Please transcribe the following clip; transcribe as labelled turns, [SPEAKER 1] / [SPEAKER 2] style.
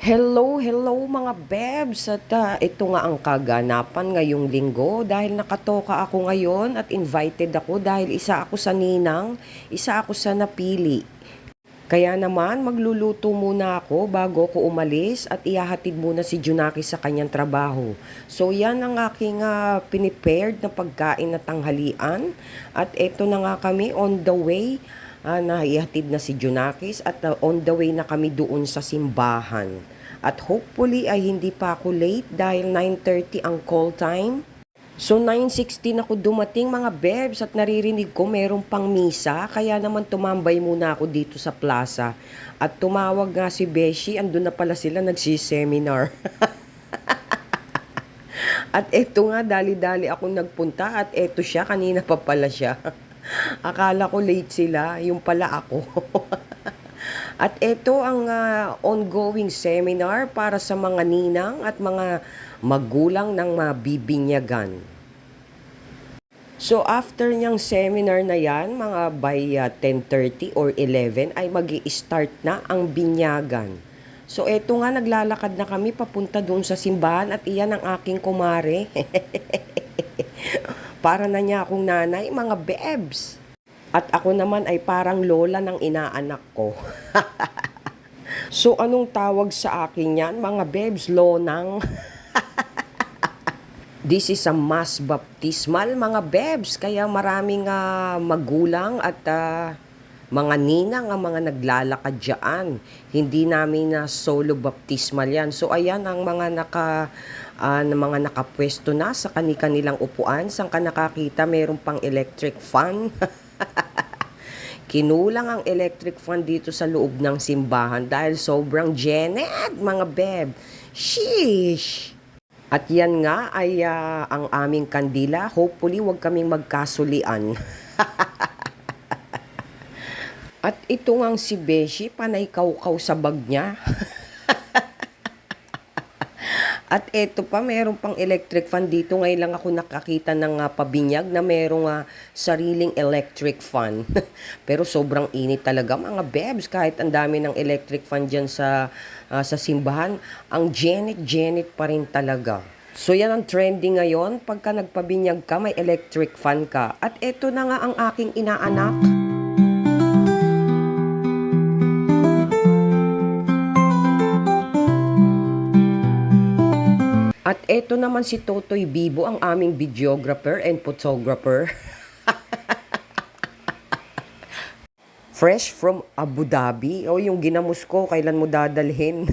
[SPEAKER 1] Hello, hello mga bebs! At ito nga ang kaganapan ngayong linggo dahil nakatoka ako ngayon at invited ako dahil isa ako sa ninang, isa ako sa napili. Kaya naman magluluto muna ako bago ko umalis at ihahatid muna si Junaki sa kanyang trabaho. So yan ang aking pinipared na pagkain na tanghalian at eto na nga kami on the way na ihatid na si Junakis at on the way na kami doon sa simbahan. At hopefully ay hindi pa ako late dahil 9:30 ang call time. So 9:16 ako dumating mga bebs at naririnig ko merong pang misa kaya naman tumambay muna ako dito sa plaza. At tumawag nga si Beshi, andun na pala sila nagsiseminar. At eto nga dali-dali akong nagpunta at eto siya, kanina pa pala siya. Akala ko late sila, yung pala ako. At ito ang ongoing seminar para sa mga ninang at mga magulang ng mabibinyagan. So after niyang seminar na yan, mga by 10:30 or 11 ay magi-start na ang binyagan. So eto nga naglalakad na kami papunta doon sa simbahan at iyan ang aking kumare. Para na niya akong nanay, mga bebs. At ako naman ay parang lola ng inaanak ko. So anong tawag sa akin yan, mga bebs? Lonang. This is a mass baptismal, mga bebs. Kaya maraming magulang at mga ninang ang mga naglalakad dyan. Hindi namin na solo baptismal yan. So ayan ang mga mga nakapwesto na sa kanilang upuan. Saan ka nakakita, mayroon pang electric fan. Kinulang ang electric fan dito sa loob ng simbahan dahil sobrang Janet, mga beb. Sheesh! At yan nga ay ang aming kandila. Hopefully, wag kaming magkasulian. At ito ngang si Beshi, panay kaw-kaw sa bag niya. At eto pa, meron pang electric fan dito. Ngayon lang ako nakakita ng pabinyag na merong sariling electric fan. Pero sobrang init talaga mga bebs. Kahit ang dami ng electric fan dyan sa simbahan, ang Janet pa rin talaga. So yan ang trending ngayon. Pagka nagpabinyag ka, may electric fan ka. At eto na nga ang aking inaanak. At eto naman si Totoy Bibo, ang aming videographer and photographer. Fresh from Abu Dhabi. O yung ginamos ko, kailan mo dadalhin?